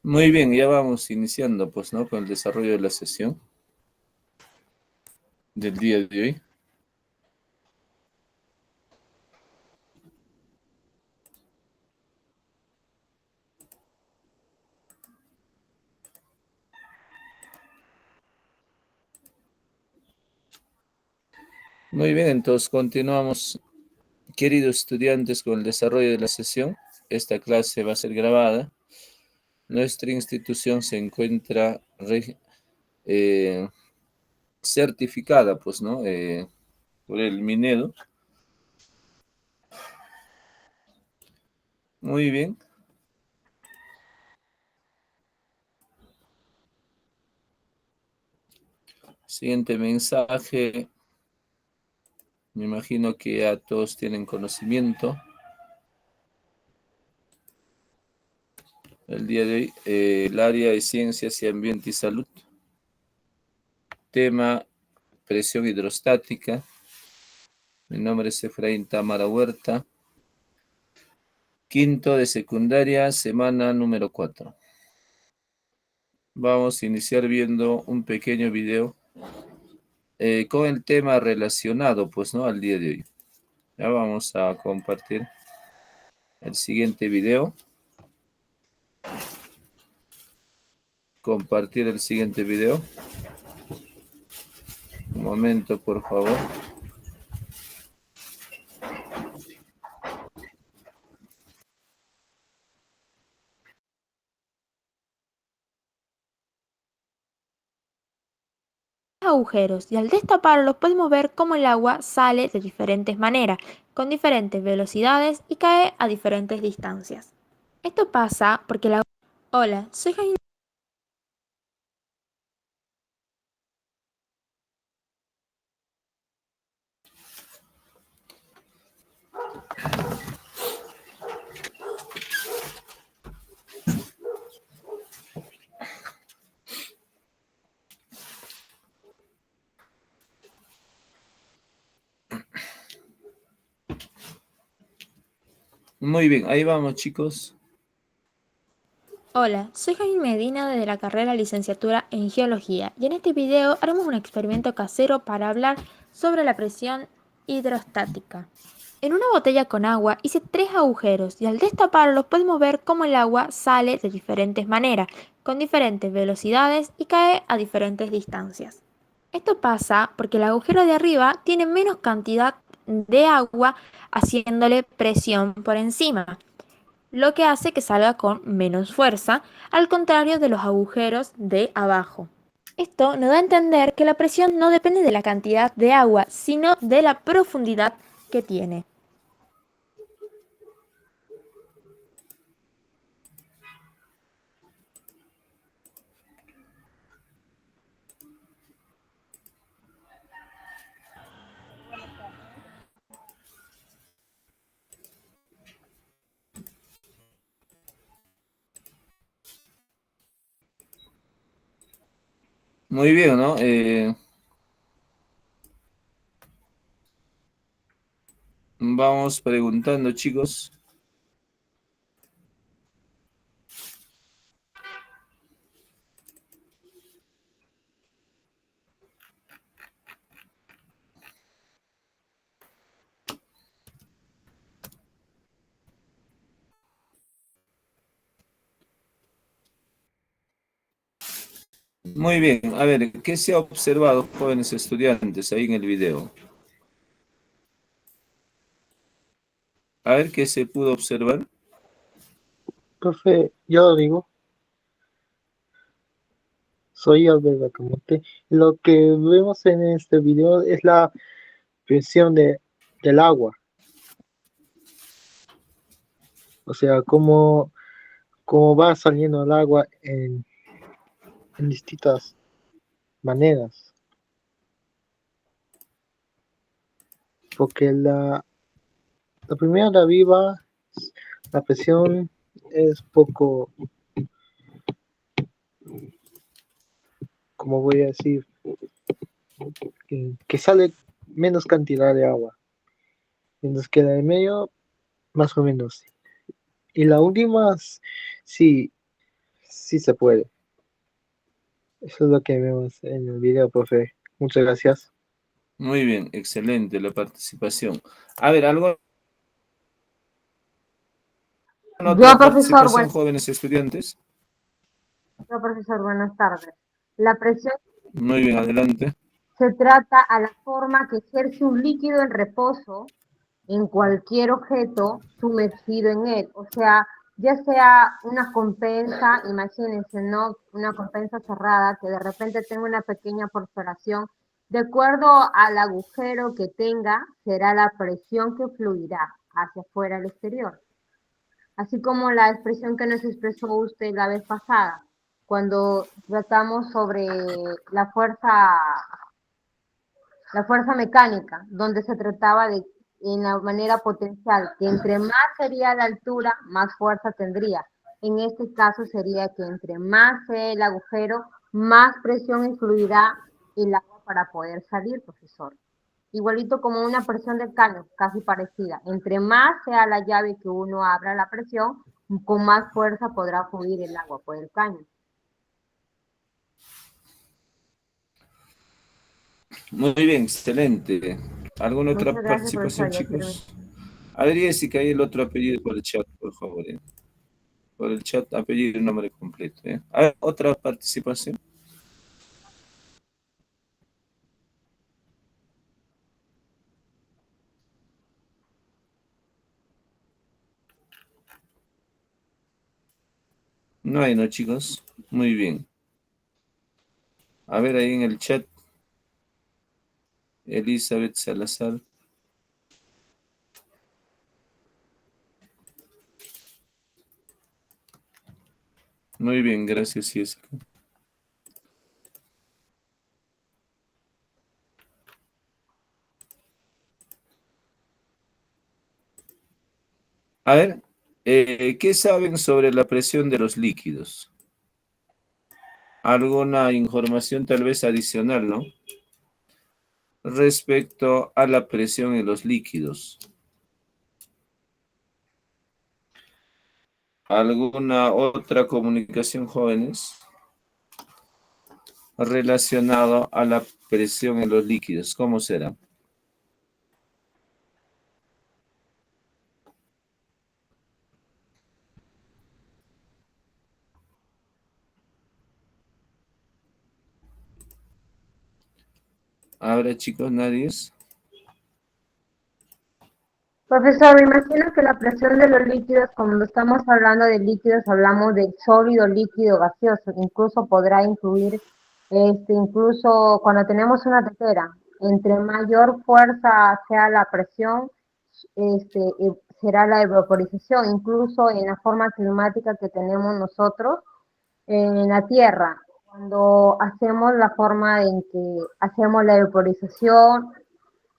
Muy bien, ya vamos iniciando, pues, ¿no? Con el desarrollo de la sesión del día de hoy. Muy bien, entonces continuamos, queridos estudiantes, con el desarrollo de la sesión. Esta clase va a ser grabada. Nuestra institución se encuentra eh, certificada, pues, ¿no? Por el Minedo. Muy bien. Siguiente mensaje. Me imagino que ya todos tienen conocimiento. El día de hoy, el área de ciencias y ambiente y salud. Tema: presión hidrostática. Mi nombre es Efraín Támara Huerta. Quinto de secundaria, semana número 4. Vamos a iniciar viendo un pequeño video con el tema relacionado, pues, ¿no? Al día de hoy. Ya vamos a compartir el siguiente video. Compartir el siguiente video. Un momento, por favor. Agujeros y al destaparlos podemos ver cómo el agua sale de diferentes maneras, con diferentes velocidades y cae a diferentes distancias. Esto pasa porque la... Hola, soy Jaime. Muy bien, ahí vamos, chicos. Hola, soy Jaime Medina de la carrera Licenciatura en Geología y en este video haremos un experimento casero para hablar sobre la presión hidrostática. En una botella con agua hice 3 agujeros y al destaparlos podemos ver cómo el agua sale de diferentes maneras, con diferentes velocidades y cae a diferentes distancias. Esto pasa porque el agujero de arriba tiene menos cantidad de agua haciéndole presión por encima, lo que hace que salga con menos fuerza, al contrario de los agujeros de abajo. Esto nos da a entender que la presión no depende de la cantidad de agua, sino de la profundidad que tiene. Muy bien, ¿no? Vamos preguntando, chicos. Muy bien, a ver, ¿qué se ha observado, jóvenes estudiantes, ahí en el video? A ver, ¿qué se pudo observar? Profe, yo lo digo, soy Alberto Camote. Lo que vemos en este video es la presión del agua, o sea, cómo va saliendo el agua en distintas maneras, porque la primera de arriba, la presión es poco, como voy a decir, que sale menos cantidad de agua, mientras que la de medio, más o menos. Y la última, sí, sí se puede. Eso es lo que vemos en el video, profe. Muchas gracias. Muy bien, excelente la participación. A ver, ¿alguna Yo, otra profesor, participación, jóvenes estudiantes? buenas tardes. La presión Muy bien, adelante. se trata a la forma que ejerce un líquido en reposo en cualquier objeto sumergido en él. O sea, ya sea una compensa, imagínense, ¿no? Una compensa cerrada que de repente tenga una pequeña perforación. De acuerdo al agujero que tenga, será la presión que fluirá hacia afuera al exterior. Así como la expresión que nos expresó usted la vez pasada, cuando tratamos sobre la fuerza mecánica, donde se trataba de, en la manera potencial, que entre más sería la altura, más fuerza tendría. En este caso sería que entre más sea el agujero, más presión influirá el agua para poder salir, profesor. Igualito como una presión de caño, casi parecida. Entre más sea la llave que uno abra la presión, con más fuerza podrá fluir el agua por el caño. Muy bien, excelente. ¿Alguna otra Muchas gracias, participación, profesor. Ya terminé. chicos? A ver, Jessica, ahí el otro apellido por el chat, por favor. Por el chat, apellido y nombre completo. A ver, otra participación. No hay, ¿no, chicos? Muy bien. A ver, ahí en el chat, Elizabeth Salazar. Muy bien, gracias, Jessica. A ver, ¿qué saben sobre la presión de los líquidos? Alguna información tal vez adicional, ¿no? Respecto a la presión en los líquidos. ¿Alguna otra comunicación, jóvenes, relacionado a la presión en los líquidos? ¿Cómo será? Ahora, chicos, nadie es. Profesor, me imagino que la presión de los líquidos, cuando estamos hablando de líquidos, hablamos de sólido, líquido, gaseoso. Incluso podrá incluir, incluso cuando tenemos una tetera, entre mayor fuerza sea la presión, será la evaporización. Incluso en la forma climática que tenemos nosotros en la Tierra, cuando hacemos la forma en que hacemos la evaporización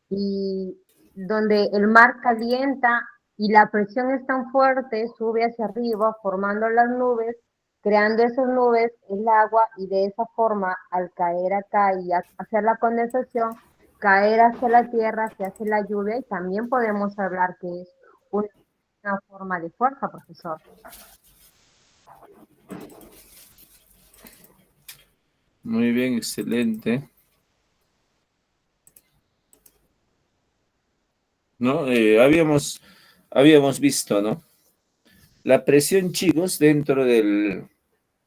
y donde el mar calienta y la presión es tan fuerte, sube hacia arriba formando las nubes, creando esas nubes el agua y de esa forma al caer acá y hacer la condensación, caer hacia la tierra, se hace la lluvia y también podemos hablar que es una forma de fuerza, profesor. Muy bien, excelente. ¿No? Habíamos visto, ¿no? La presión, chicos, dentro del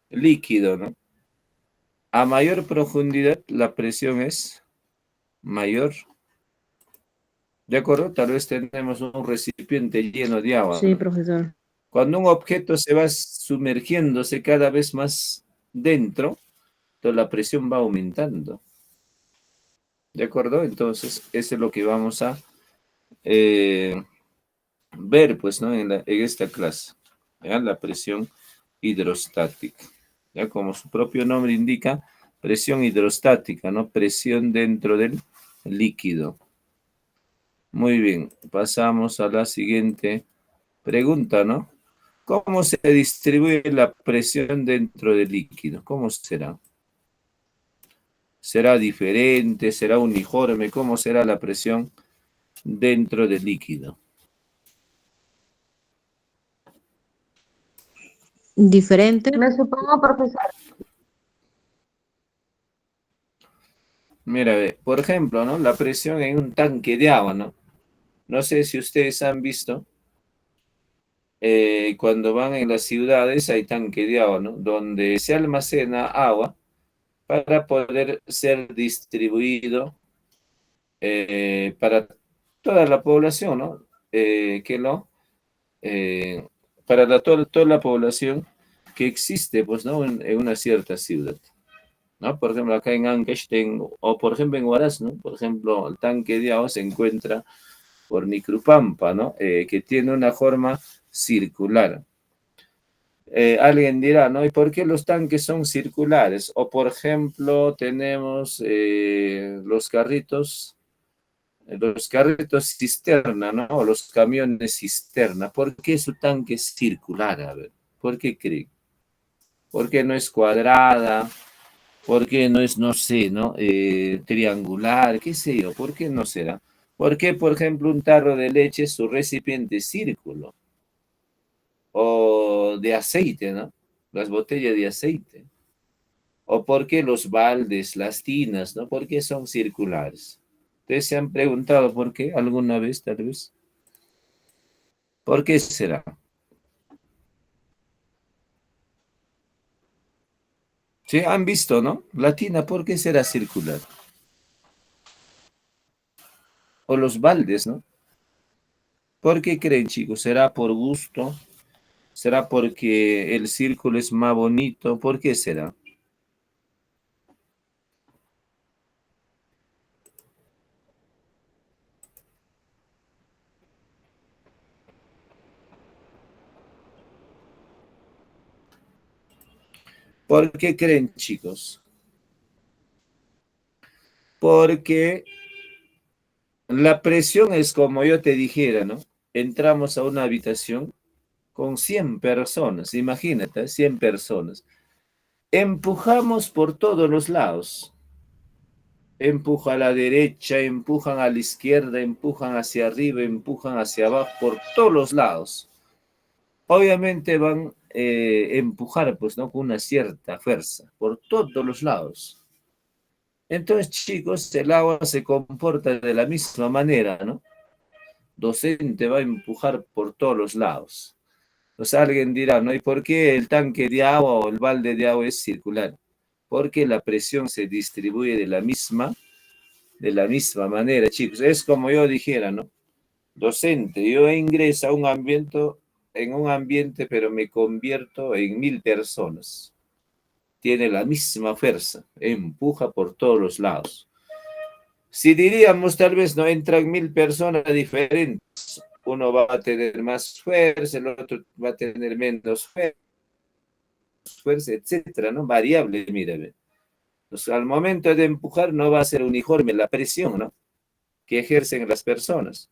líquido, ¿no? A mayor profundidad, la presión es mayor. ¿De acuerdo? Tal vez tenemos un recipiente lleno de agua, Sí, ¿no? profesor. Cuando un objeto se va sumergiéndose cada vez más dentro, entonces la presión va aumentando. ¿De acuerdo? Entonces, eso es lo que vamos a ver, pues, ¿no? En esta clase. ¿Ya? La presión hidrostática. ¿Ya? Como su propio nombre indica, presión hidrostática, ¿no? Presión dentro del líquido. Muy bien, pasamos a la siguiente pregunta, ¿no? ¿Cómo se distribuye la presión dentro del líquido? ¿Cómo será? ¿Será diferente? ¿Será uniforme? ¿Cómo será la presión dentro del líquido? diferente. Me supongo, profesor. Mira, ve, por ejemplo, ¿no? La presión en un tanque de agua, ¿no? No sé si ustedes han visto, cuando van en las ciudades hay tanque de agua, ¿no? Donde se almacena agua para poder ser distribuido para toda la población, ¿no? Que no, eh, para toda la población que existe, pues, ¿no? En una cierta ciudad, ¿no? Por ejemplo, acá en Ancash, o por ejemplo en Huaraz, ¿no? Por ejemplo, el tanque de agua se encuentra por Nicrupampa, ¿no? Que tiene una forma circular. Alguien dirá, ¿no? ¿Y por qué los tanques son circulares? O por ejemplo, tenemos los carritos cisterna, ¿no? O los camiones cisterna. ¿Por qué su tanque es circular? A ver, ¿por qué creen? ¿Por qué no es cuadrada? ¿Por qué no es, no sé, ¿no? Triangular, qué sé yo, ¿por qué no será? ¿Por qué, por ejemplo, un tarro de leche, su recipiente es círculo? O de aceite, ¿no? Las botellas de aceite. ¿O por qué los baldes, las tinas, ¿no? ¿Por qué son circulares? ¿Ustedes se han preguntado por qué alguna vez, tal vez? ¿Por qué será? Sí, han visto, ¿no? La tina, ¿por qué será circular? O los baldes, ¿no? ¿Por qué creen, chicos? ¿Será por gusto? ¿Será porque el círculo es más bonito? ¿Por qué será? ¿Por qué creen, chicos? Porque la presión es como yo te dijera, ¿no? Entramos a una habitación con 100 personas, imagínate, 100 personas. Empujamos por todos los lados. Empuja a la derecha, empujan a la izquierda, empujan hacia arriba, empujan hacia abajo, por todos los lados. Obviamente van a empujar, pues, ¿no? Con una cierta fuerza, por todos los lados. Entonces, chicos, el agua se comporta de la misma manera, ¿no? Docente va a empujar por todos los lados. Pues alguien dirá, ¿no? ¿Y por qué el tanque de agua o el balde de agua es circular? Porque la presión se distribuye de la misma manera, chicos. Es como yo dijera, ¿no? Docente, yo ingreso a en un ambiente, pero me convierto en 1000 personas. Tiene la misma fuerza, empuja por todos los lados. Si diríamos, tal vez no entran 1000 personas diferentes, uno va a tener más fuerza, el otro va a tener menos fuerza, etcétera, ¿no? Variable, mírame. Entonces, al momento de empujar no va a ser uniforme la presión, ¿no? Que ejercen las personas.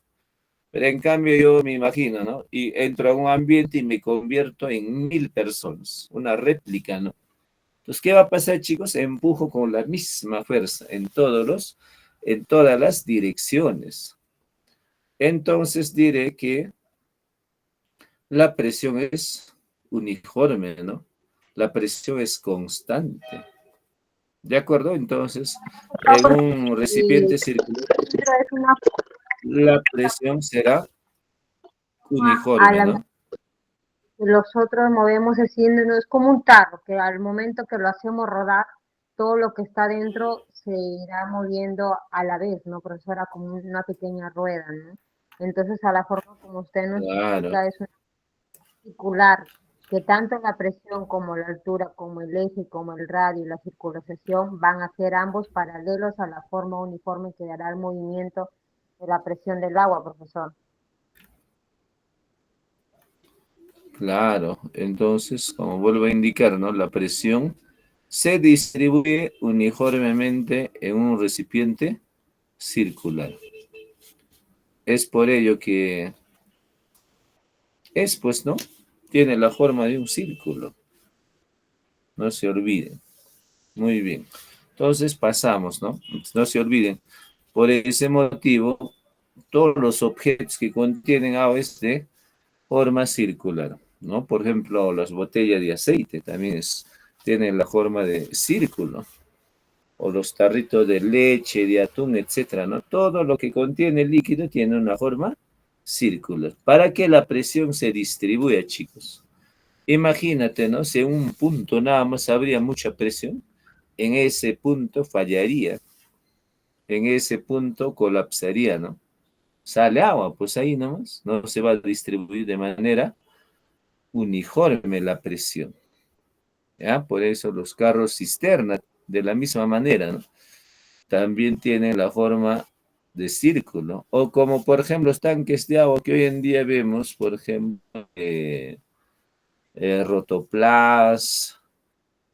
Pero en cambio yo me imagino, ¿no? Y entro a un ambiente y me convierto en 1000 personas, una réplica, ¿no? Entonces, ¿qué va a pasar, chicos? Empujo con la misma fuerza en todas las direcciones. Entonces diré que la presión es uniforme, ¿no? La presión es constante. ¿De acuerdo? Entonces, en un Y recipiente circular, es una la presión será forma a uniforme, la ¿no? que nosotros movemos haciéndonos como un tarro, que al momento que lo hacemos rodar, todo lo que está dentro se irá moviendo a la vez, ¿no? Profesora, como una pequeña rueda, ¿no? Entonces, a la forma como usted nos Claro, explica, es una circular, que tanto la presión como la altura, como el eje, como el radio y la circulación van a ser ambos paralelos a la forma uniforme que dará el movimiento de la presión del agua, profesor. claro. Entonces, como vuelvo a indicar, ¿no? La presión se distribuye uniformemente en un recipiente circular. Es por ello que pues, ¿no? Tiene la forma de un círculo. No se olviden. Muy bien. Entonces pasamos, ¿no? No se olviden. Por ese motivo, todos los objetos que contienen agua es de forma circular. ¿no? Por ejemplo, las botellas de aceite también tienen la forma de círculo, o los tarritos de leche, de atún, etcétera, ¿no? Todo lo que contiene líquido tiene una forma circular, para que la presión se distribuya, chicos. Imagínate, ¿no? Si en un punto nada más habría mucha presión, en ese punto fallaría, en ese punto colapsaría, ¿no? Sale agua, pues ahí nomás, no se va a distribuir de manera uniforme la presión, ¿ya? Por eso los carros cisterna, de la misma manera, ¿no? También tienen la forma de círculo, o como por ejemplo los tanques de agua que hoy en día vemos, por ejemplo, Rotoplas,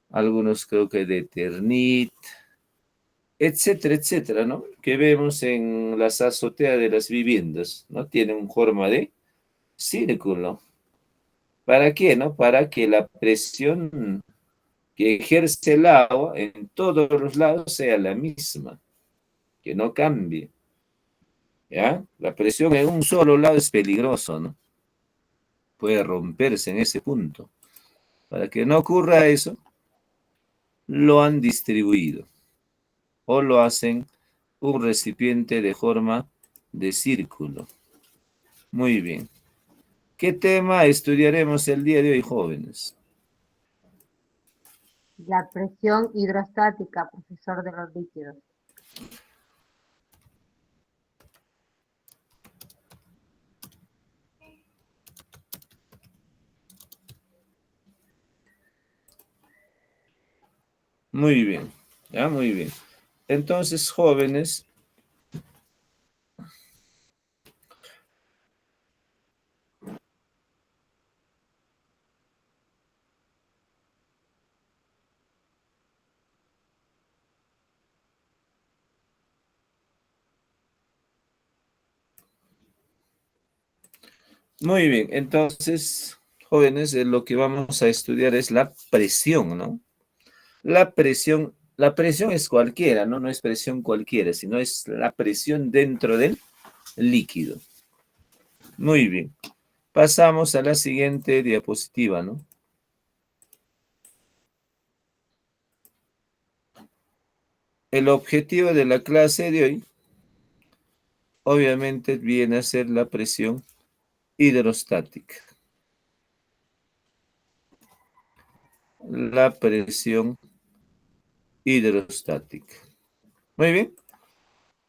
algunos creo que de Eternit, etcétera, etcétera, ¿no? Que vemos en las azoteas de las viviendas, ¿no? Tienen forma de círculo. ¿Para qué, no? Para que la presión que ejerce el agua en todos los lados sea la misma, que no cambie, ¿ya? La presión en un solo lado es peligroso, ¿no? Puede romperse en ese punto. Para que no ocurra eso, lo han distribuido o lo hacen un recipiente de forma de círculo. Muy bien. ¿Qué tema estudiaremos el día de hoy, jóvenes? La presión hidrostática, profesor de los líquidos. Muy bien, ya, muy bien. Entonces, jóvenes, muy bien. Entonces, jóvenes, lo que vamos a estudiar es la presión, ¿no? La presión es cualquiera, ¿no? No es presión cualquiera, sino es la presión dentro del líquido. Muy bien. Pasamos a la siguiente diapositiva, ¿no? El objetivo de la clase de hoy, obviamente, viene a ser la presión hidrostática. La presión hidrostática. Muy bien.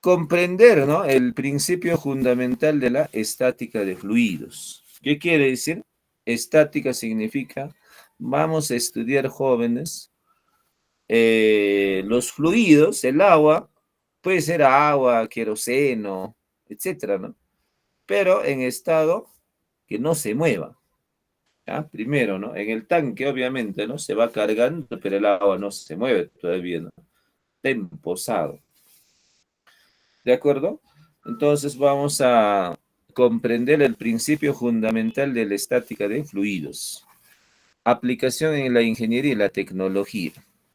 Comprender, ¿no? El principio fundamental de la estática de fluidos. ¿Qué quiere decir? Estática significa, vamos a estudiar, jóvenes, los fluidos, el agua, puede ser agua, queroseno, etcétera, ¿no? Pero en estado que no se mueva. ¿Ya? Primero, ¿no? En el tanque, obviamente, ¿no? Se va cargando, pero el agua no se mueve todavía, ¿no? Está emposado. ¿De acuerdo? Entonces vamos a comprender el principio fundamental de la estática de fluidos. Aplicación en la ingeniería y la tecnología,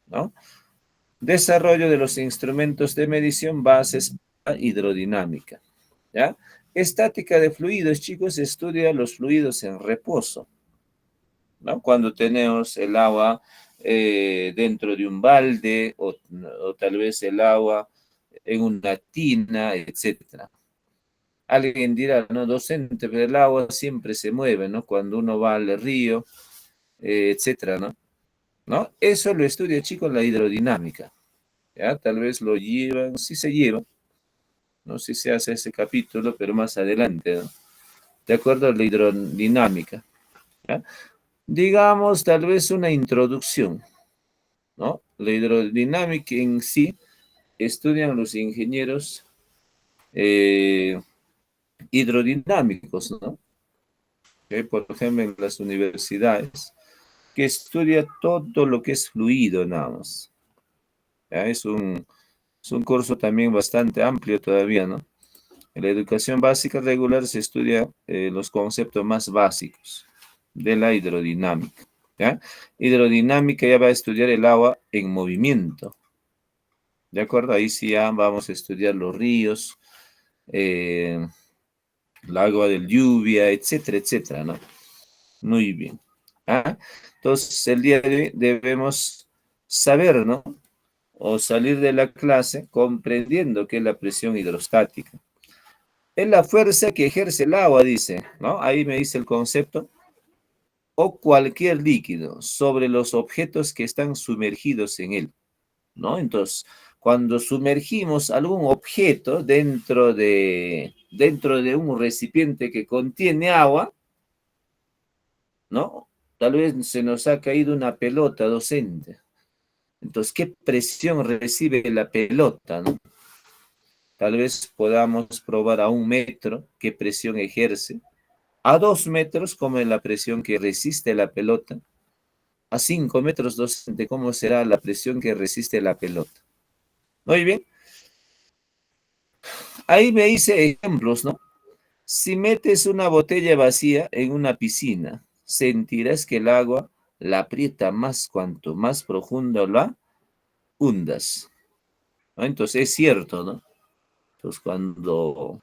¿no? Desarrollo de los instrumentos de medición bases a hidrodinámica, ¿ya? Estática de fluidos, chicos, estudia los fluidos en reposo, ¿no? Cuando tenemos el agua dentro de un balde o tal vez el agua en una tina, etcétera. Alguien dirá, no, docente, pero el agua siempre se mueve, ¿no? Cuando uno va al río, etcétera, ¿no? ¿No? Eso lo estudia, chicos, la hidrodinámica, ¿ya? Tal vez lo llevan, sí se lleva, no sé si se hace ese capítulo, pero más adelante, ¿no? De acuerdo a la hidrodinámica, ¿ya? Digamos, tal vez una introducción, ¿no? La hidrodinámica en sí estudian los ingenieros hidrodinámicos, ¿no? Por ejemplo, en las universidades, que estudia todo lo que es fluido nada más. ¿Ya? Es un curso también bastante amplio todavía, ¿no? En la educación básica regular se estudia los conceptos más básicos de la hidrodinámica, ¿ya? Hidrodinámica ya va a estudiar el agua en movimiento, ¿de acuerdo? Ahí sí ya vamos a estudiar los ríos, el agua de lluvia, etcétera, etcétera, ¿no? Muy bien. ¿Ah? Entonces, el día de hoy debemos saber, ¿no? O salir de la clase comprendiendo qué es la presión hidrostática. Es la fuerza que ejerce el agua, dice, ¿no? Ahí me dice el concepto. O cualquier líquido sobre los objetos que están sumergidos en él, ¿no? Entonces, cuando sumergimos algún objeto dentro de un recipiente que contiene agua, ¿no? Tal vez se nos ha caído una pelota docente. Entonces, ¿qué presión recibe la pelota, no? Tal vez podamos probar a 1 metro qué presión ejerce. A 2 metros, como es la presión que resiste la pelota. A 5 metros docente, ¿cómo será la presión que resiste la pelota? Muy bien. Ahí me hice ejemplos, ¿no? Si metes una botella vacía en una piscina, sentirás que el agua la aprieta más cuanto más profundo la hundas, ¿no? Entonces es cierto, ¿no? Entonces cuando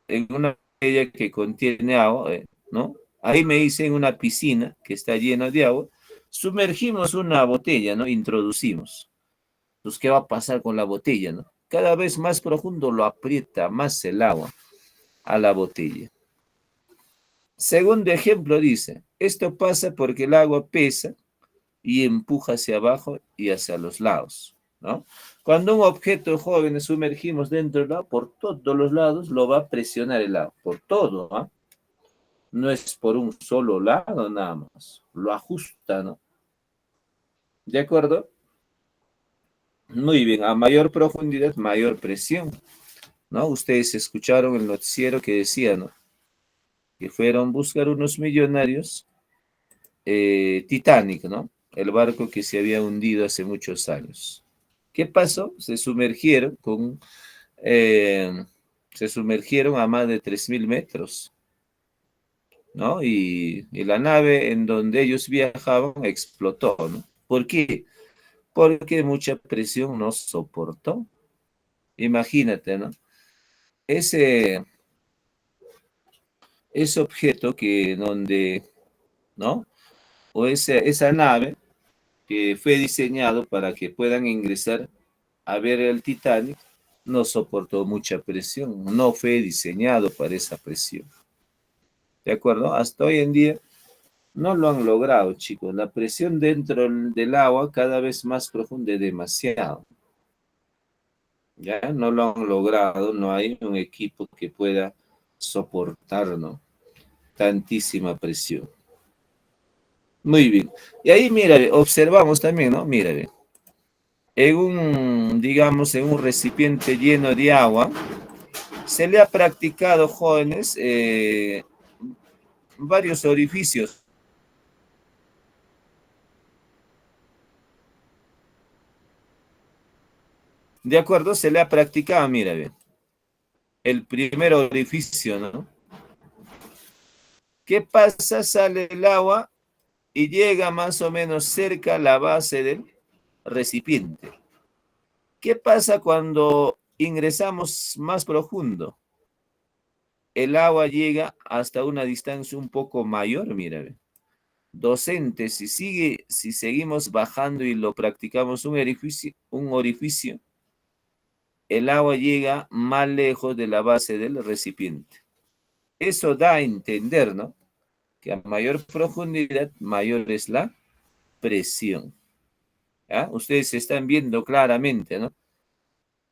en una botella que contiene agua, ¿no? Ahí me hice en una piscina que está llena de agua, sumergimos una botella, ¿no? Introducimos. Entonces, ¿qué va a pasar con la botella, no? Cada vez más profundo lo aprieta más el agua a la botella. Segundo ejemplo dice, esto pasa porque el agua pesa y empuja hacia abajo y hacia los lados, ¿no? Cuando un objeto joven sumergimos dentro del agua, por todos los lados lo va a presionar el agua, por todo, ¿no? No es por un solo lado nada más, lo ajusta, ¿no? ¿De acuerdo? Muy bien, a mayor profundidad, mayor presión, ¿no? Ustedes escucharon el noticiero que decía, ¿no? Que fueron a buscar unos millonarios Titanic, ¿no? El barco que se había hundido hace muchos años. ¿Qué pasó? Eh, se sumergieron a más de 3.000 metros, ¿no? Y la nave en donde ellos viajaban explotó, ¿no? ¿Por qué? Porque mucha presión no soportó. Imagínate, ¿no? Ese, ese objeto que donde, ¿no? O esa nave que fue diseñado para que puedan ingresar a ver el Titanic, no soportó mucha presión, no fue diseñado para esa presión. ¿De acuerdo? Hasta hoy en día no lo han logrado, chicos. La presión dentro del agua cada vez más profunda, demasiado. Ya no lo han logrado, no hay un equipo que pueda soportar, ¿no? Tantísima presión. Muy bien. Y ahí, mira, observamos también, ¿no? Mira, en digamos, en un recipiente lleno de agua, se le ha practicado, jóvenes, varios orificios. De acuerdo, se le ha practicado, mira, ve, el primer orificio, ¿no? ¿Qué pasa? Sale el agua y llega más o menos cerca a la base del recipiente. ¿Qué pasa cuando ingresamos más profundo? El agua llega hasta una distancia un poco mayor, mira, ve. Docente, si seguimos bajando y lo practicamos un orificio, el agua llega más lejos de la base del recipiente. Eso da a entender, ¿no? Que a mayor profundidad, mayor es la presión. ¿Ya? Ustedes están viendo claramente, ¿no?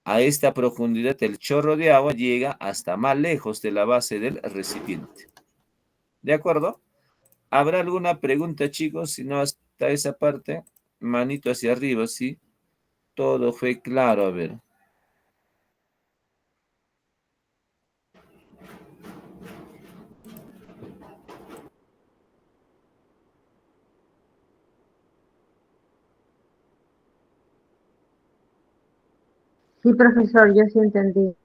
A esta profundidad el chorro de agua llega hasta más lejos de la base del recipiente. ¿De acuerdo? ¿Habrá alguna pregunta, chicos? Si no, hasta esa parte, manito hacia arriba, ¿sí? Todo fue claro, a ver. Sí, profesor, yo sí entendí.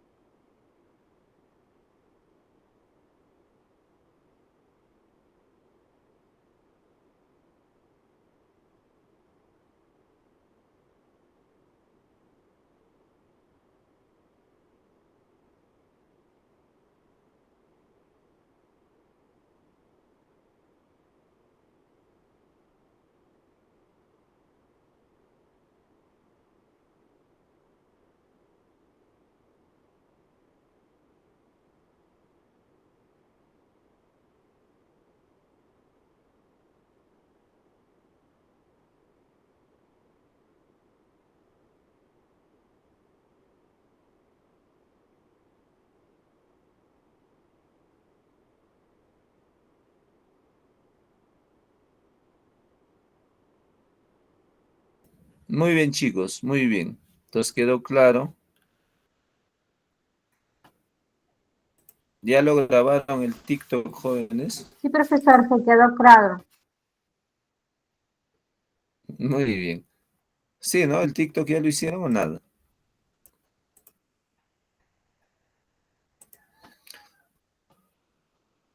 Muy bien, chicos, muy bien. Entonces quedó claro. ¿Ya lo grabaron el TikTok, jóvenes? Sí, profesor, se quedó claro. Muy bien. Sí, ¿no? ¿El TikTok ya lo hicieron o nada?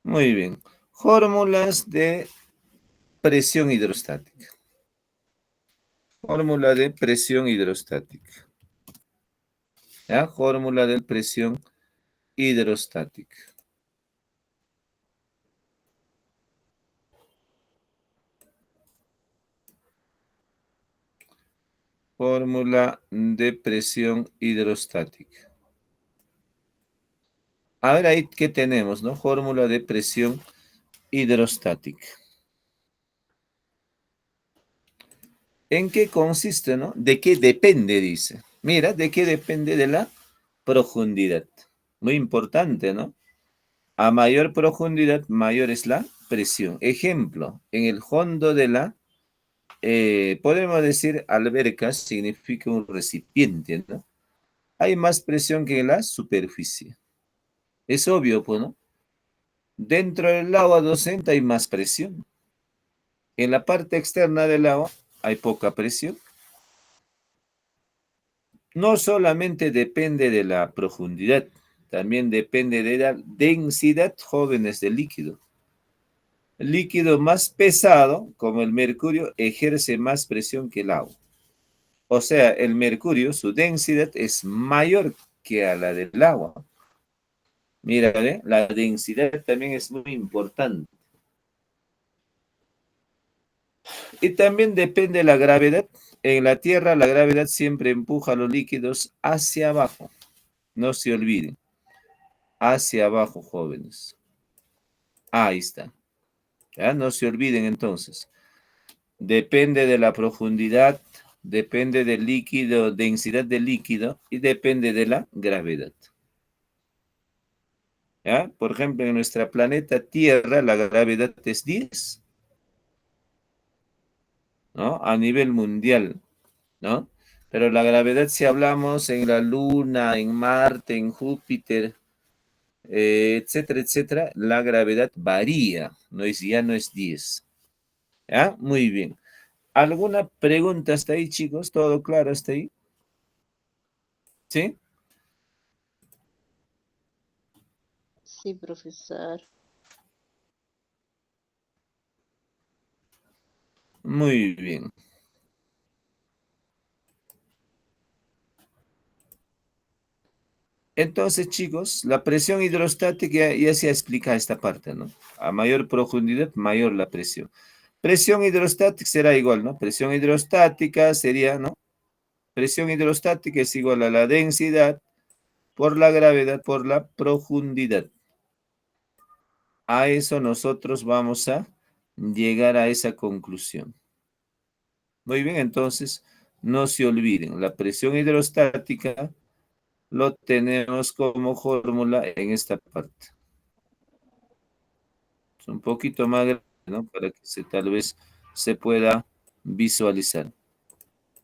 Muy bien. Fórmulas de presión hidrostática. Fórmula de presión hidrostática. ¿Ya? Fórmula de presión hidrostática. Fórmula de presión hidrostática. A ver ahí qué tenemos, ¿no? Fórmula de presión hidrostática. ¿En qué consiste, no? ¿De qué depende? Dice. Mira, ¿de qué depende? De la profundidad. Muy importante, ¿no? A mayor profundidad, mayor es la presión. Ejemplo, en el fondo de la, podemos decir alberca, significa un recipiente, ¿no? Hay más presión que en la superficie. Es obvio, pues, ¿no? Dentro del agua docente hay más presión. En la parte externa del agua hay poca presión. No solamente depende de la profundidad, también depende de la densidad, jóvenes, del líquido. El líquido más pesado, como el mercurio, ejerce más presión que el agua. O sea, el mercurio, su densidad es mayor que a la del agua. Mira, ¿eh? La densidad también es muy importante. Y también depende de la gravedad. En la Tierra, la gravedad siempre empuja a los líquidos hacia abajo. No se olviden. Hacia abajo, jóvenes. Ahí está. ¿Ya? No se olviden entonces. Depende de la profundidad, depende del líquido, densidad del líquido y depende de la gravedad. ¿Ya? Por ejemplo, en nuestra planeta Tierra la gravedad es 10, ¿no? A nivel mundial, ¿no? Pero la gravedad, si hablamos en la Luna, en Marte, en Júpiter, etcétera, etcétera, la gravedad varía, ya no es 10. ¿Ya? Muy bien. ¿Alguna pregunta hasta ahí, chicos? ¿Todo claro hasta ahí? ¿Sí? Sí, profesor. Muy bien. Entonces, chicos, la presión hidrostática ya se explica esta parte, ¿no? A mayor profundidad, mayor la presión. Presión hidrostática será igual, ¿no? Presión hidrostática sería, ¿no? Presión hidrostática es igual a la densidad por la gravedad por la profundidad. A eso nosotros vamos a llegar a esa conclusión. Muy bien, entonces, no se olviden, la presión hidrostática lo tenemos como fórmula en esta parte. Es un poquito más grande, ¿no? Para que tal vez se pueda visualizar.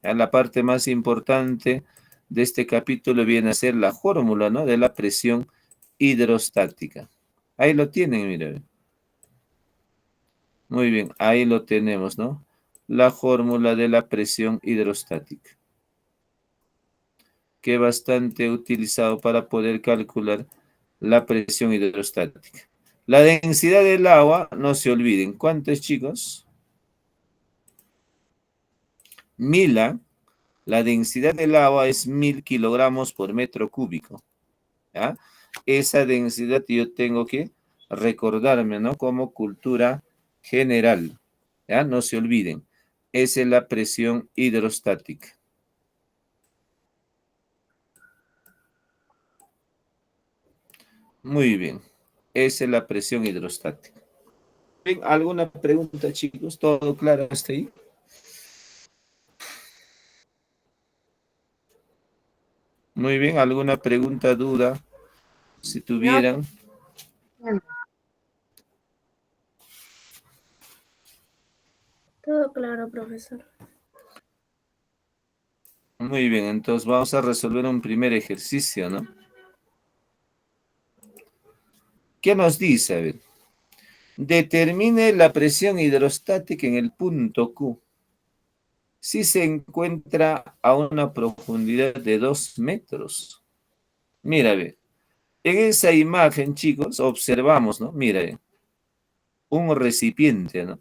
Ya la parte más importante de este capítulo viene a ser la fórmula, ¿no? De la presión hidrostática. Ahí lo tienen, miren. Muy bien, ahí lo tenemos, ¿no? La fórmula de la presión hidrostática, que es bastante utilizado para poder calcular la presión hidrostática. La densidad del agua, no se olviden. ¿Cuánto es, chicos? 1000, ¿ah? La densidad del agua es 1000 kilogramos por metro cúbico. ¿Ya? Esa densidad yo tengo que recordarme, ¿no? Como cultura general. ¿Ya? No se olviden. Esa es la presión hidrostática. Muy bien. Esa es la presión hidrostática. Bien, ¿alguna pregunta, chicos? ¿Todo claro hasta ahí? Muy bien, ¿alguna pregunta, duda? Si No, tuvieran. Todo claro, profesor. Muy bien, entonces vamos a resolver un primer ejercicio, ¿no? ¿Qué nos dice? A ver, determine la presión hidrostática en el punto Q si se encuentra a una profundidad de 2 metros. Mira, ve, en esa imagen, chicos, observamos, ¿no? Mira, ve, un recipiente, ¿no?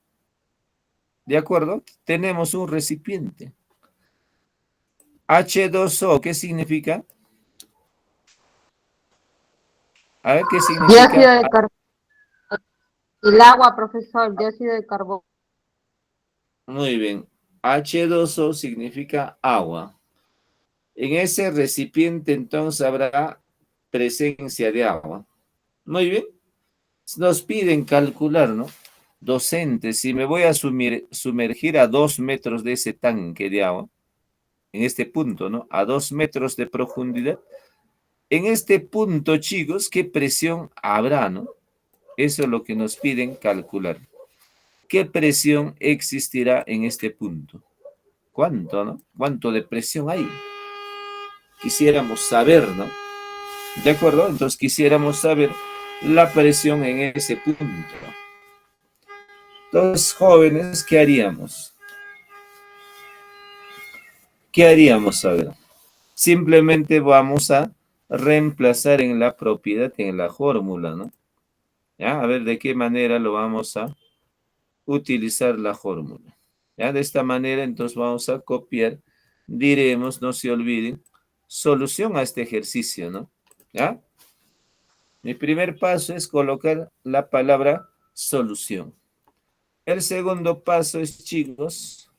¿De acuerdo? Tenemos un recipiente. H2O, ¿qué significa? A ver, ¿qué Dióxido significa? de carbono. El agua, profesor, dióxido de carbono. Muy bien. H2O significa agua. En ese recipiente entonces habrá presencia de agua. Muy bien. Nos piden calcular, ¿no? Docentes, si me voy a sumergir a 2 metros de ese tanque de agua, en este punto, ¿no? A 2 metros de profundidad. En este punto, chicos, ¿qué presión habrá, no? Eso es lo que nos piden calcular. ¿Qué presión existirá en este punto? ¿Cuánto, no? ¿Cuánto de presión hay? Quisiéramos saber, ¿no? ¿De acuerdo? Entonces quisiéramos saber la presión en ese punto. Entonces, jóvenes, ¿qué haríamos? ¿Qué haríamos? A ver, simplemente vamos a reemplazar en la propiedad, en la fórmula, ¿no? ¿Ya? A ver de qué manera lo vamos a utilizar la fórmula. ¿Ya? De esta manera, entonces vamos a copiar, diremos, no se olviden, solución a este ejercicio, ¿no? ¿Ya? Mi primer paso es colocar la palabra solución. El segundo paso es, chicos,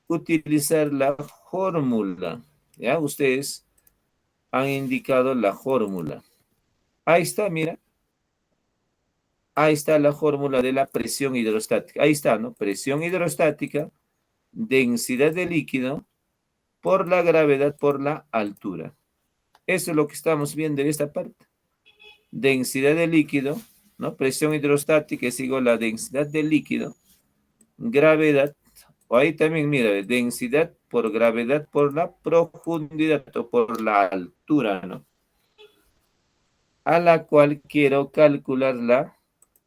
utilizar la fórmula. ¿Ya? Ustedes han indicado la fórmula. Ahí está, mira. Ahí está la fórmula de la presión hidrostática. Ahí está, ¿no? Presión hidrostática, densidad de líquido por la gravedad por la altura. Eso es lo que estamos viendo en esta parte. Densidad de líquido, ¿no? Presión hidrostática es igual a densidad de líquido, gravedad, o ahí también, mira, densidad por gravedad por la profundidad o por la altura, ¿no? A la cual quiero calcular la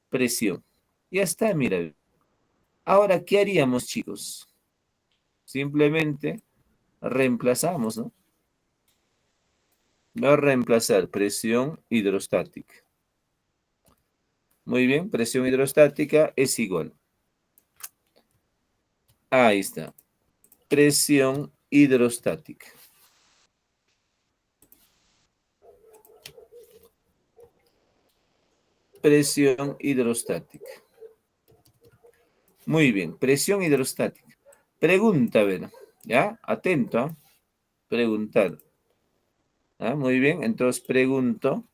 presión. Ya está, mira. Ahora, ¿qué haríamos, chicos? Simplemente reemplazamos, ¿no? Va a reemplazar presión hidrostática. Muy bien, presión hidrostática es igual. Ahí está. Presión hidrostática. Presión hidrostática. Muy bien, presión hidrostática. Pregunta, a ver, ¿ya? Atento, ¿eh? Preguntar. ¿Ah? Muy bien, entonces pregunto.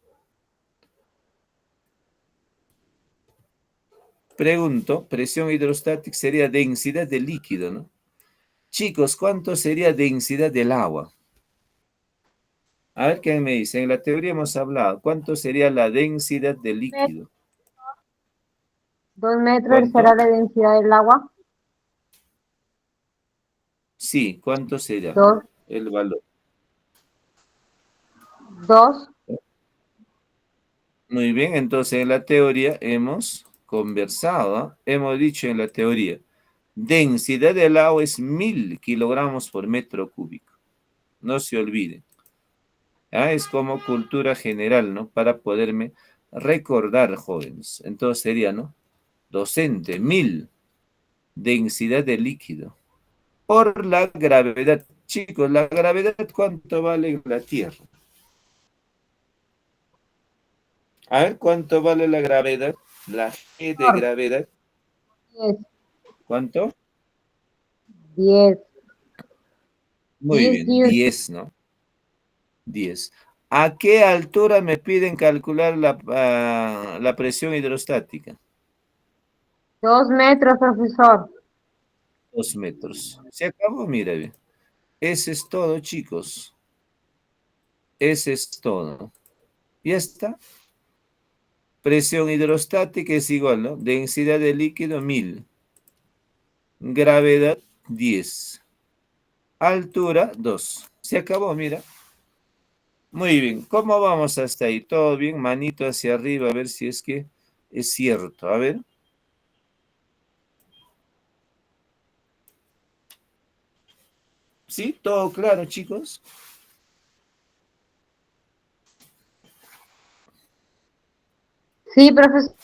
Presión hidrostática sería densidad de líquido, ¿no? Chicos, ¿cuánto sería densidad del agua? A ver qué me dice. En la teoría hemos hablado. ¿Cuánto sería la densidad del líquido? 2 metros ¿Cuánto? será la densidad del agua. Sí, ¿cuánto será 2, el valor? 2. Muy bien, entonces en la teoría hemos conversado, ¿ah? Hemos dicho en la teoría, densidad del agua es 1000 kilogramos por metro cúbico. No se olviden. ¿Ah? Es como cultura general, ¿no? Para poderme recordar, jóvenes. Entonces sería, ¿no? Docente, 1000, densidad de líquido. Por la gravedad. Chicos, ¿la gravedad cuánto vale en la Tierra? A ver, ¿cuánto vale la gravedad? La G de gravedad. 10, ¿Cuánto? 10, Muy 10 bien, Newton. 10, ¿no? 10. ¿A qué altura me piden calcular la presión hidrostática? 2 metros, profesor. 2 metros. Se acabó, mira bien. Ese es todo, chicos. Ese es todo. Ya está. Presión hidrostática es igual, ¿no? Densidad de líquido 1000. Gravedad 10. Altura 2. Se acabó, mira. Muy bien. ¿Cómo vamos hasta ahí? ¿Todo bien? Manito hacia arriba, a ver si es que es cierto. A ver. ¿Sí? ¿Todo claro, chicos? Sí, profesor.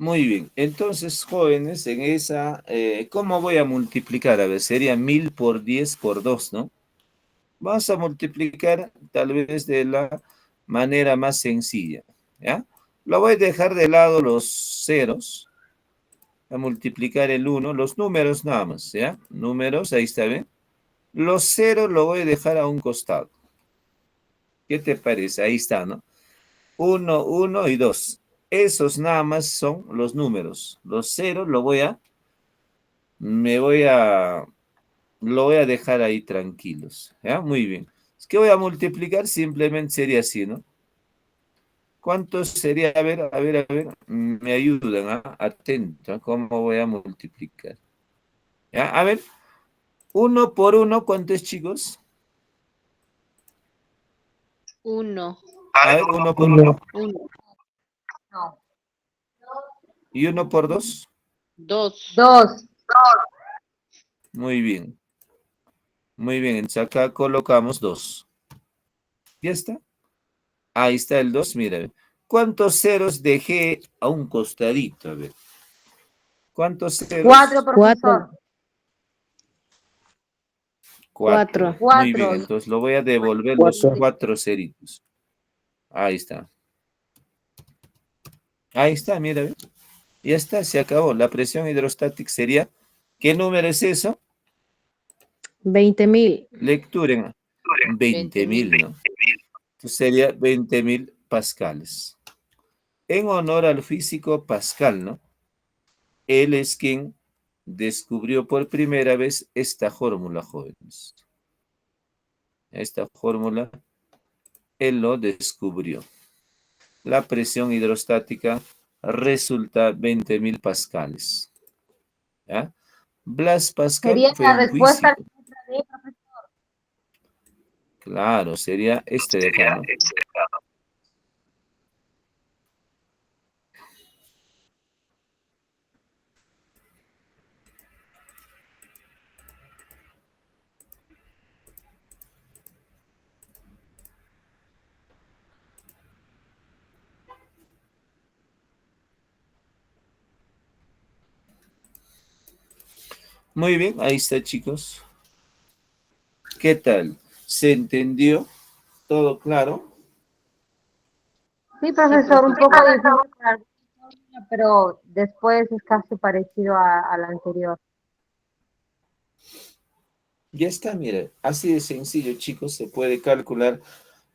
Muy bien. Entonces, jóvenes, en esa, ¿cómo voy a multiplicar? A ver, sería 1000 por 10 por 2, ¿no? Vamos a multiplicar tal vez de la manera más sencilla, ¿ya? Lo voy a dejar de lado los ceros, a multiplicar el uno, los números nada más, ¿ya? Números, ahí está bien. Los ceros lo voy a dejar a un costado. ¿Qué te parece? Ahí está, ¿no? Uno, uno y 2. Esos nada más son los números. Los ceros me voy a, lo voy a dejar ahí tranquilos, ¿ya? Muy bien. Es que voy a multiplicar, simplemente sería así, ¿no? ¿Cuánto sería? A ver, a ver, a ver. Me ayudan, ¿ah? Atento, ¿ah? ¿Cómo voy a multiplicar? ¿Ya? A ver, uno por uno, ¿cuánto es, chicos? 1, A ver, uno por uno. 1, No. ¿Y uno por dos? 2, 2. Muy bien. Muy bien. Entonces acá colocamos 2. ¿Ya está? Ahí está el 2. Mira. ¿Cuántos ceros dejé a un costadito? A ver. ¿Cuántos 4, ceros? profesor. 4. 4, Muy bien. 4. Entonces lo voy a devolver los 4. 4 ceritos. Ahí está. Ahí está, mira. ¿Ve? Ya está, se acabó. La presión hidrostática sería, ¿qué número es eso? 20.000. Lecturen, 20.000, 20.000. ¿no? Entonces sería 20.000 pascales. En honor al físico Pascal, ¿no? Él es quien descubrió por primera vez esta fórmula, jóvenes. Esta fórmula, él lo descubrió. La presión hidrostática resulta 20.000 pascales. ¿Ya? Blas Pascal Sería fue la un respuesta a la físico. letra D, profesor. Claro, sería este de acá, ¿no? Muy bien, ahí está, chicos. ¿Qué tal? ¿Se entendió? ¿Todo claro? Sí, Sí, profesor, un poco profesor. difícil para algunos, pero después es casi parecido a la anterior. Ya está, mire, así de sencillo, chicos, se puede calcular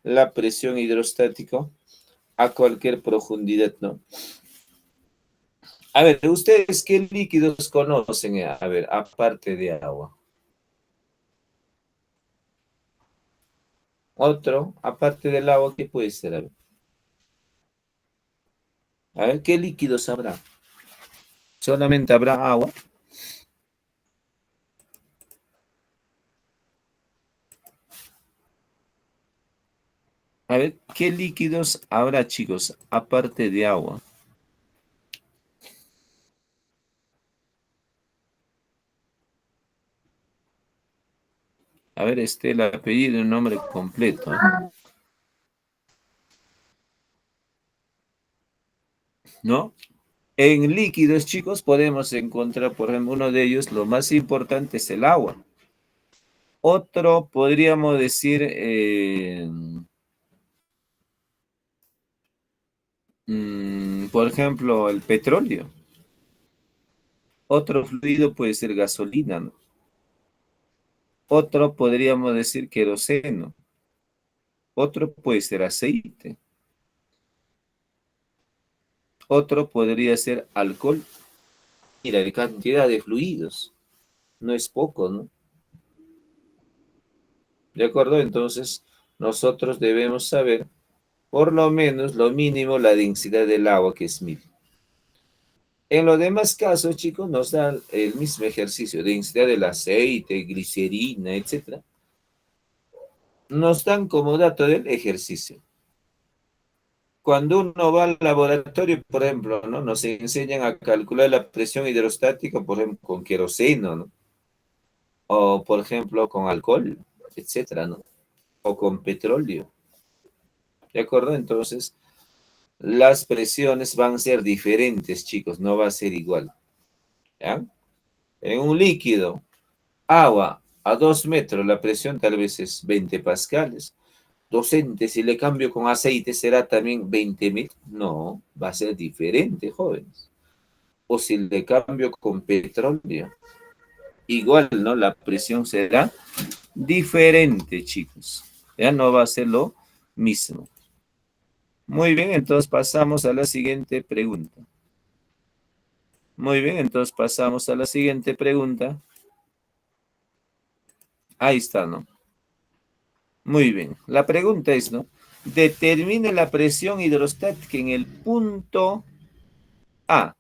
la presión hidrostática a cualquier profundidad, ¿no? A ver, ¿ustedes qué líquidos conocen? A ver, aparte de agua. Otro, aparte del agua, ¿qué puede ser? A ver, ¿qué líquidos habrá? ¿Solamente habrá agua? A ver, ¿qué líquidos habrá, chicos, aparte de agua? A ver, el apellido y el nombre completo, ¿eh? ¿No? En líquidos, chicos, podemos encontrar, por ejemplo, uno de ellos, lo más importante es el agua. Otro, podríamos decir, por ejemplo, el petróleo. Otro fluido puede ser gasolina, ¿no? Otro podríamos decir queroseno. Otro puede ser aceite. Otro podría ser alcohol. Mira, la cantidad de fluidos. No es poco, ¿no? ¿De acuerdo? Entonces, nosotros debemos saber, por lo menos, lo mínimo, la densidad del agua, que es 1000. En los demás casos, chicos, nos da el mismo ejercicio, densidad del aceite, glicerina, etcétera. Nos dan como dato del ejercicio. Cuando uno va al laboratorio, por ejemplo, ¿no? Nos enseñan a calcular la presión hidrostática, por ejemplo, con queroseno, ¿no? O, por ejemplo, con alcohol, etcétera, ¿no? O con petróleo. ¿De acuerdo? Entonces, las presiones van a ser diferentes, chicos, no va a ser igual. ¿Ya? En un líquido, agua a 2 metros, la presión tal vez es 20 pascales. Docente, si le cambio con aceite, ¿será también 20.000? No, va a ser diferente, jóvenes. O si le cambio con petróleo, igual, ¿no? La presión será diferente, chicos. Ya no va a ser lo mismo. Muy bien, entonces pasamos a la siguiente pregunta. Muy bien, entonces pasamos a la siguiente pregunta. Ahí está, ¿no? Muy bien. La pregunta es, ¿no? Determine la presión hidrostática en el punto A,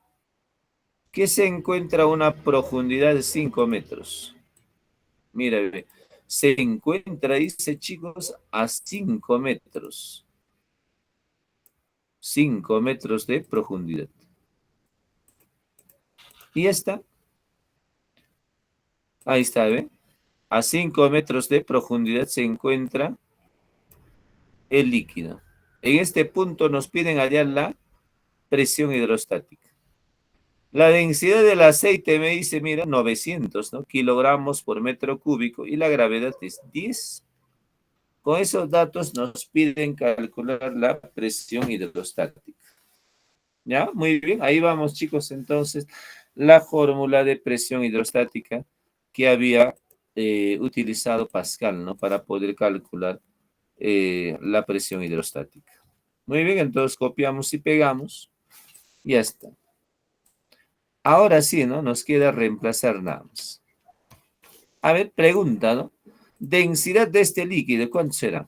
que se encuentra a una profundidad de 5 metros. Mira, bebé, se encuentra, dice, chicos, a 5 metros. 5 metros de profundidad. Y esta, ahí está, ¿ve? A 5 metros de profundidad se encuentra el líquido. En este punto nos piden hallar la presión hidrostática. La densidad del aceite me dice, mira, 900, ¿no? Kilogramos por metro cúbico y la gravedad es 10. Con esos datos nos piden calcular la presión hidrostática. ¿Ya? Muy bien, ahí vamos, chicos. Entonces, la fórmula de presión hidrostática que había utilizado Pascal, ¿no? Para poder calcular la presión hidrostática. Muy bien, entonces copiamos y pegamos. Ya está. Ahora sí, ¿no? Nos queda reemplazar nada más. A ver, pregunta, ¿no? Densidad de este líquido, ¿cuánto será?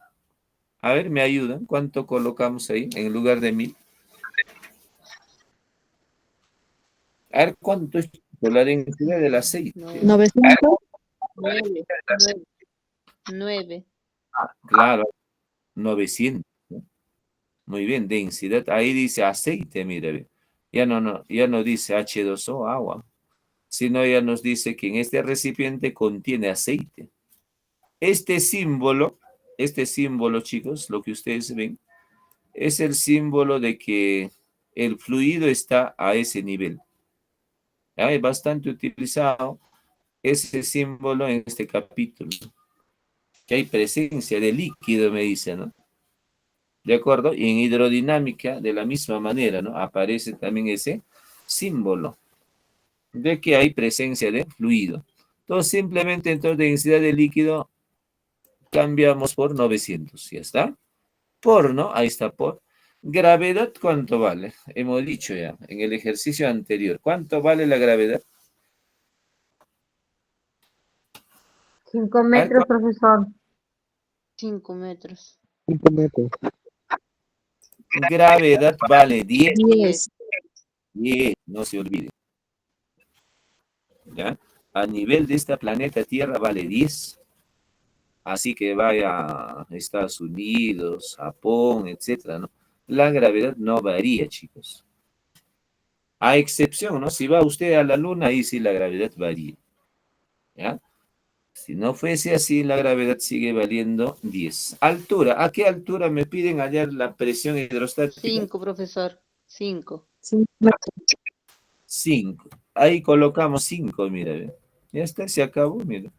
A ver, ¿me ayudan? ¿Cuánto colocamos ahí en lugar de 1000? A ver, ¿cuánto es la densidad del aceite? 900. 9, 9. Claro, 900, ¿no? Muy bien, densidad. Ahí dice aceite, mire, ve. Ya no dice H2O, agua, sino ya nos dice que en este recipiente contiene aceite. Este símbolo, chicos, lo que ustedes ven, es el símbolo de que el fluido está a ese nivel. ¿Ya? Es bastante utilizado ese símbolo en este capítulo. Que hay presencia de líquido, me dice, ¿no? ¿De acuerdo? Y en hidrodinámica, de la misma manera, ¿no? Aparece también ese símbolo de que hay presencia de fluido. Entonces, simplemente, entonces, densidad de líquido cambiamos por 900, ¿ya está? Por, ¿no? Ahí está, por. Gravedad, ¿cuánto vale? Hemos dicho ya en el ejercicio anterior. ¿Cuánto vale la gravedad? 5 metros, profesor. 5 metros. 5 metros. Gravedad vale 10. 10. 10, no se olvide. ¿Ya? A nivel de esta planeta Tierra vale 10. Así que vaya a Estados Unidos, Japón, etcétera, ¿no? La gravedad no varía, chicos. A excepción, ¿no? Si va usted a la Luna, ahí sí la gravedad varía. ¿Ya? Si no fuese así, la gravedad sigue valiendo 10. Altura. ¿A qué altura me piden hallar la presión hidrostática? 5, profesor. 5. 5. Ahí colocamos 5, mira. ¿Ve? Ya está, se acabó, mira.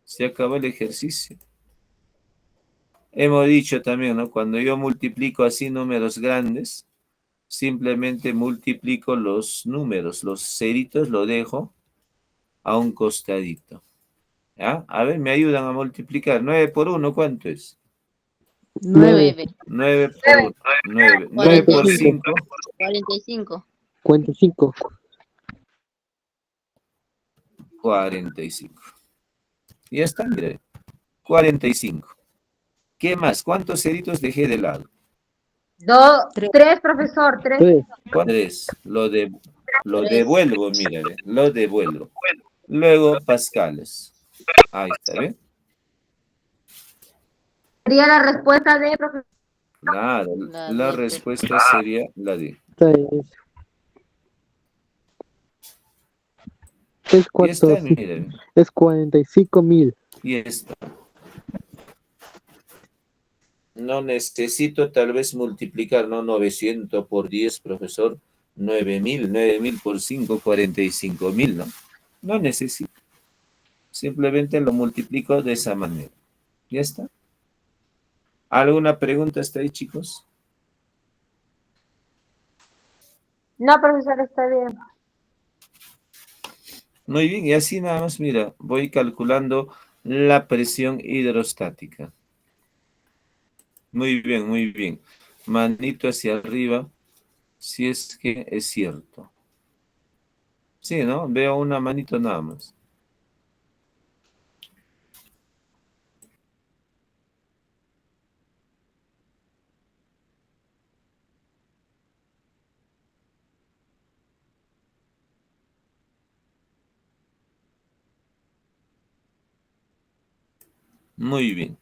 Se acabó el ejercicio. Hemos dicho también, ¿no? Cuando yo multiplico así números grandes, simplemente multiplico los números, los ceritos lo dejo a un costadito. ¿Ya? A ver, me ayudan a multiplicar. 9 por 1, ¿cuánto es? 9. 9. 9 por 9. 9 9 por por 5. 5. 45. 45. 45. Ya está, mire. 45. ¿Qué más? ¿Cuántos ceritos dejé de lado? Tres, profesor, tres. 3. Tres. Lo 3. devuelvo, mire, lo devuelvo. Luego, pascales. Ahí está, ¿bien? Sería la respuesta de profesor. Claro, La la D, respuesta sería la D. 3 Y está, cuartos mire, es 45.000. y está. No necesito tal vez multiplicar, ¿no? 900 por 10, profesor. 9.000 por 5, 45.000, ¿no? No necesito. Simplemente lo multiplico de esa manera. ¿Ya está? ¿Alguna pregunta hasta ahí, chicos? No, profesor, está bien. Muy bien, y así nada más, mira, voy calculando la presión hidrostática. Muy bien, muy bien. Manito hacia arriba, si es que es cierto. Sí, ¿no? Veo una manito nada más. Muy bien.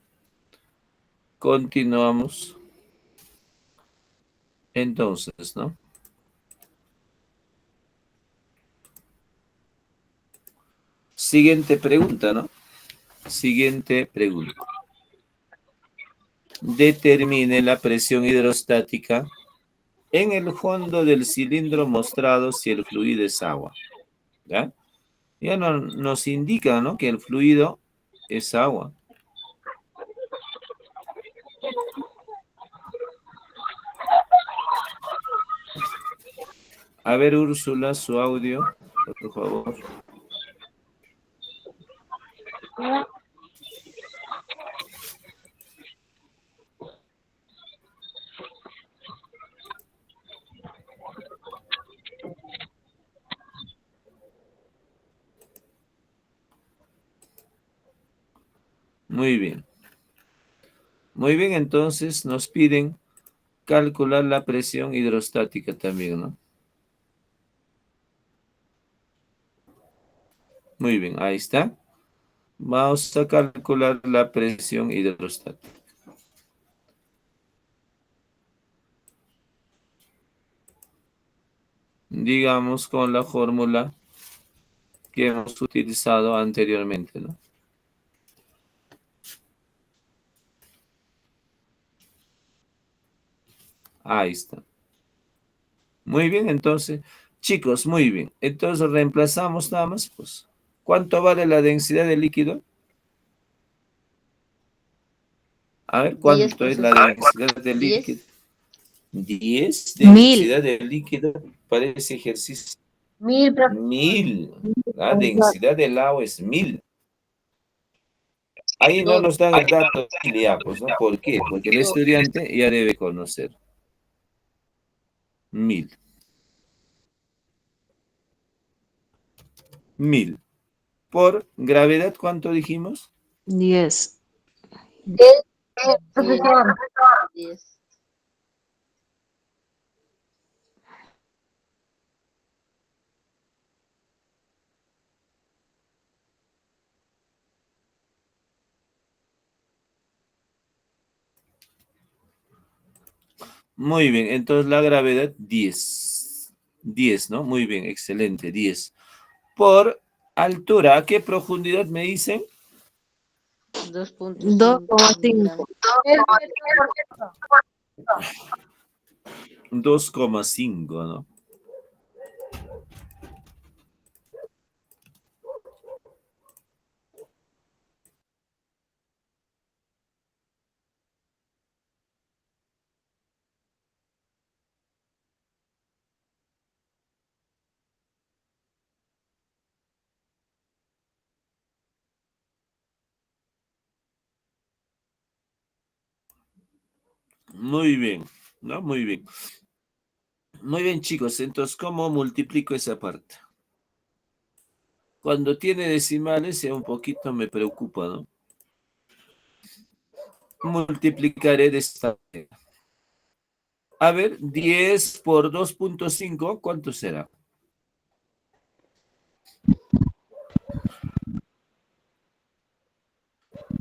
Continuamos. Entonces, ¿no? Siguiente pregunta, ¿no? Siguiente pregunta. Determine la presión hidrostática en el fondo del cilindro mostrado si el fluido es agua. ¿Ya? Ya nos indica, ¿no? Que el fluido es agua. A ver, Úrsula, su audio, por favor. Muy bien. Muy bien, entonces nos piden calcular la presión hidrostática también, ¿no? Muy bien, ahí está. Vamos a calcular la presión hidrostática. Digamos con la fórmula que hemos utilizado anteriormente, ¿no? Ahí está. Muy bien, entonces, chicos, muy bien. Entonces reemplazamos nada más, pues. ¿Cuánto vale la densidad del líquido? A ver, 10, ¿cuánto es la profesor. densidad del 10. líquido? 10 1000. densidad del líquido para ese ejercicio. 1000, profesor. 1000. La densidad del agua es 1000. Ahí no No, nos dan el dato ya, pues, ¿no? ¿Por qué? Porque el no. estudiante ya debe conocer. 1000. 1000. Por gravedad, ¿cuánto dijimos? 10. 10, 10. profesor. 10. Muy bien, entonces la gravedad 10. 10, ¿no? Muy bien, excelente, 10. Por altura, ¿a qué profundidad me dicen? 2.5 2,5. miligramos. Es 2,5, ¿no? Muy bien, ¿no? Muy bien. Muy bien, chicos. Entonces, ¿cómo multiplico esa parte? Cuando tiene decimales, ya un poquito me preocupa, ¿no? Multiplicaré de esta manera. A ver, 10 por 2.5, ¿cuánto será?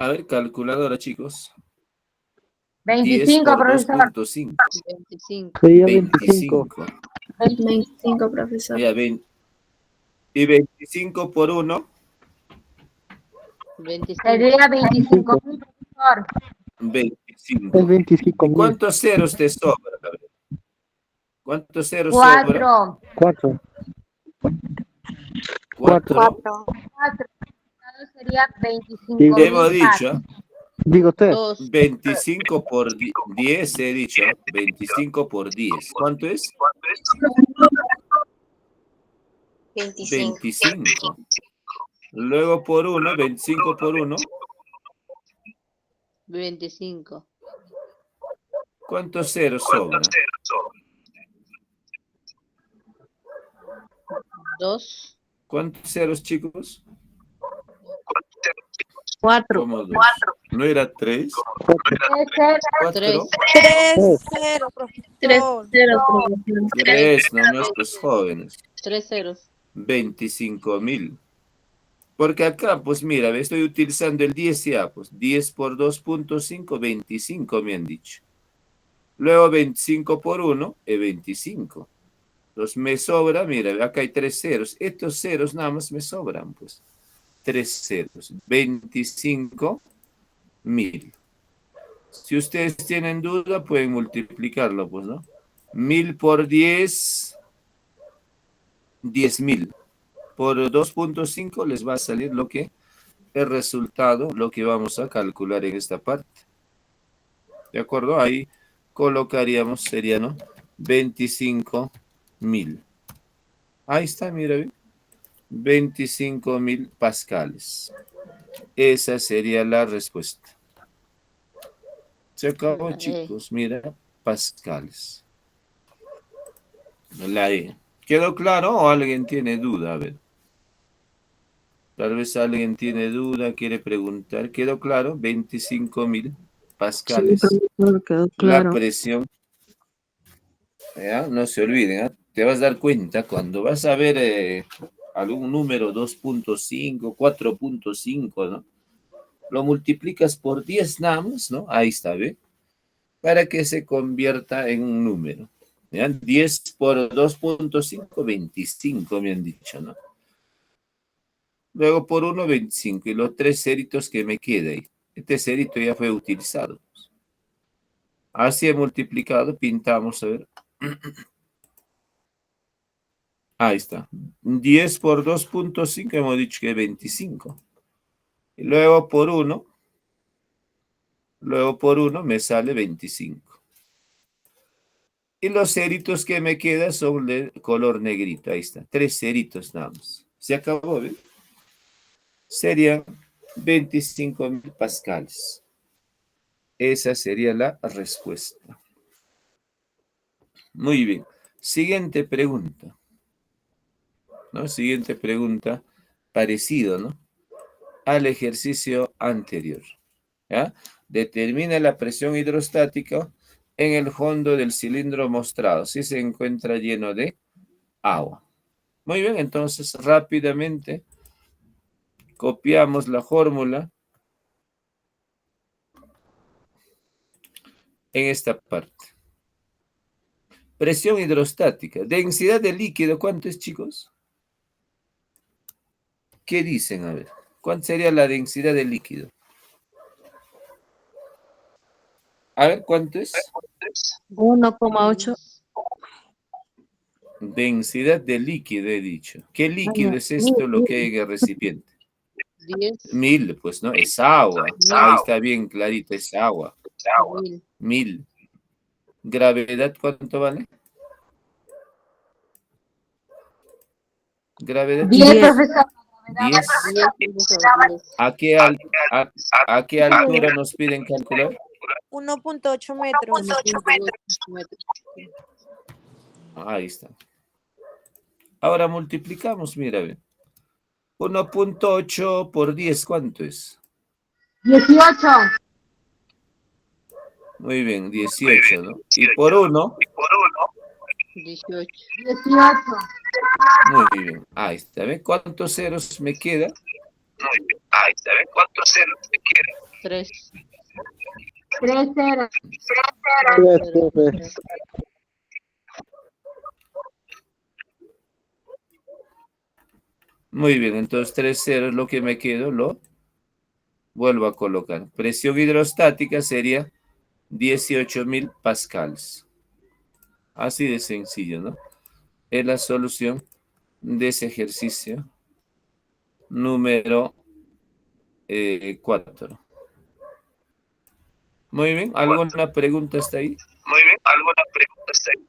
A ver, calculadora, chicos. 10 25, por profesor. 2.5. 25. Sería 25. 25. 25, profesor. Ya, y 25 por 1, 25. Sería 25.000, profesor. 25. Es 25 ¿Y mil. cuántos ceros te sobran? A ver, ¿cuántos ceros sobran? 4. 4. 4. 4 sería Digo, 25.000 Hemos dicho, ¿eh? digo 3. 2. 25 por 10, he dicho. 25 por 10. ¿Cuánto es? 25. Luego por 1, 25 por 1. 25. ¿Cuántos ceros sobran? 2. ¿Cuántos ceros, chicos? 4. ¿Cómo 2? ¿No era 3? 3. 4. 3-0, profesor. 3, no, nuestros jóvenes. 3 ceros. 25.000. Porque acá, pues mira, estoy utilizando el 10 ya, pues 10 por 2.5, 25 me han dicho. Luego 25 por 1 es 25. Entonces me sobra, mira, acá hay 3 ceros. Estos ceros nada más me sobran, pues. 3 ceros. 25.000. Si ustedes tienen duda, pueden multiplicarlo, pues, ¿no? 1000 por 10, 10.000. Por 2.5 les va a salir lo que el resultado, lo que vamos a calcular en esta parte. ¿De acuerdo? Ahí colocaríamos, sería, ¿no? 25.000. Ahí está, mira, 25.000 pascales. Esa sería la respuesta. Se acabó, chicos. Mira, pascales. La E. ¿Quedó claro o alguien tiene duda? A ver. Tal vez alguien tiene duda, quiere preguntar. ¿Quedó claro? 25.000 pascales. Quedó La presión. ¿Ya? No se olviden, ¿eh? Te vas a dar cuenta cuando vas a ver algún número 2.5, 4.5, ¿no? Lo multiplicas por 10 nada más, ¿no? Ahí está, ¿ve? Para que se convierta en un número. ¿Ya? 10 por 2.5, 25 me han dicho, ¿no? Luego por 1, 25. Y los 3 ceritos que me queda ahí. Este cerito ya fue utilizado. Así he multiplicado, pintamos, a ver. Ahí está. 10 por 2.5 hemos dicho que es 25. Y luego por 1 me sale 25. Y los ceritos que me quedan son de color negrito. Ahí está. 3 ceritos nada más. Se acabó, ¿ven? Serían 25.000 pascales. Esa sería la respuesta. Muy bien. Siguiente pregunta. ¿No? Siguiente pregunta. Parecido, ¿no? Al ejercicio anterior. ¿Ya? Determina la presión hidrostática en el fondo del cilindro mostrado, si se encuentra lleno de agua. Muy bien, entonces rápidamente copiamos la fórmula en esta parte. Presión hidrostática. Densidad de líquido, ¿cuánto es, chicos? ¿Qué dicen? A ver, ¿cuánto sería la densidad de líquido? A ver, ¿cuánto es? 1,8. Densidad de líquido, he dicho. ¿Qué líquido es esto lo que hay en el recipiente? 10. 1000, pues, ¿no? Es agua. Ahí está bien clarito, es agua. 1000. 1000. ¿Gravedad cuánto vale? ¿Gravedad? 10, profesor. 10. 10, profesor, 10. ¿A qué altura nos piden calcular? 1.8 metros. 1.8 metros. Ahí está. Ahora multiplicamos, mira, ve. 1.8 por 10, ¿cuánto es? 18. Muy bien, 18, ¿no? Y por 1, 18. 18. muy bien. Ahí está, ¿ve? ¿Cuántos ceros me queda? Muy bien. Ahí está, ¿ve? ¿Cuántos ceros me queda? 3. 3 ceros. Tres, profe. Muy bien, entonces 3 ceros lo que me quedo, lo vuelvo a colocar. Presión hidrostática sería 18.000 pascales. Así de sencillo, ¿no? Es la solución de ese ejercicio número 4. Muy bien, ¿alguna pregunta hasta ahí? Muy bien, ¿alguna pregunta hasta ahí?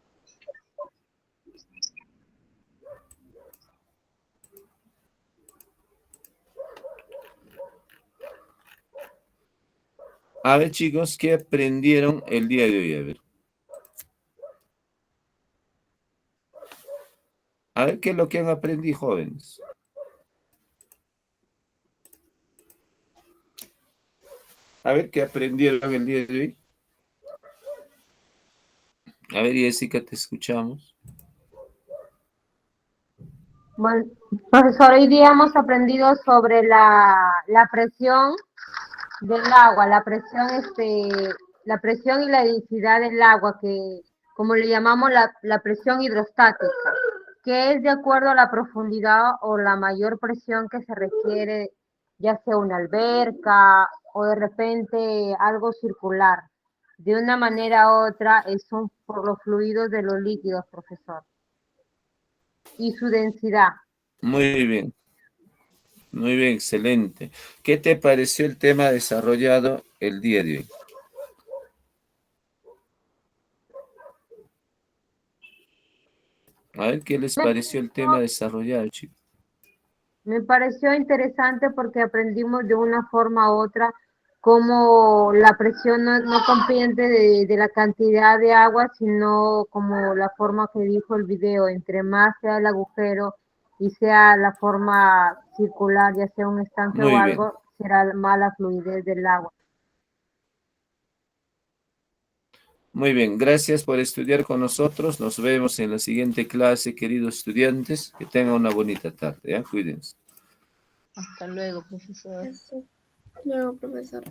A ver, chicos, ¿qué aprendieron el día de hoy? A ver, ¿qué es lo que han aprendido, jóvenes? A ver, ¿qué aprendieron el día de hoy? A ver, Jessica, te escuchamos. Bueno, profesor, hoy día hemos aprendido sobre la presión del agua, la presión y la densidad del agua, que como le llamamos la presión hidrostática, que es de acuerdo a la profundidad o la mayor presión que se requiere, ya sea una alberca o de repente algo circular. De una manera u otra, son por los fluidos de los líquidos, profesor, y su densidad. Muy bien, excelente. ¿Qué te pareció el tema desarrollado el día de hoy? A ver, ¿qué les pareció el tema desarrollado, chicos? Me pareció interesante porque aprendimos de una forma u otra cómo la presión no compende de la cantidad de agua, sino como la forma que dijo el video, entre más sea el agujero y sea la forma circular, ya sea un estanque o Muy bien. algo, será más la fluidez del agua. Muy bien, gracias por estudiar con nosotros. Nos vemos en la siguiente clase, queridos estudiantes. Que tengan una bonita tarde, ¿ya? Cuídense. Hasta luego, profesor. Luego, profesor.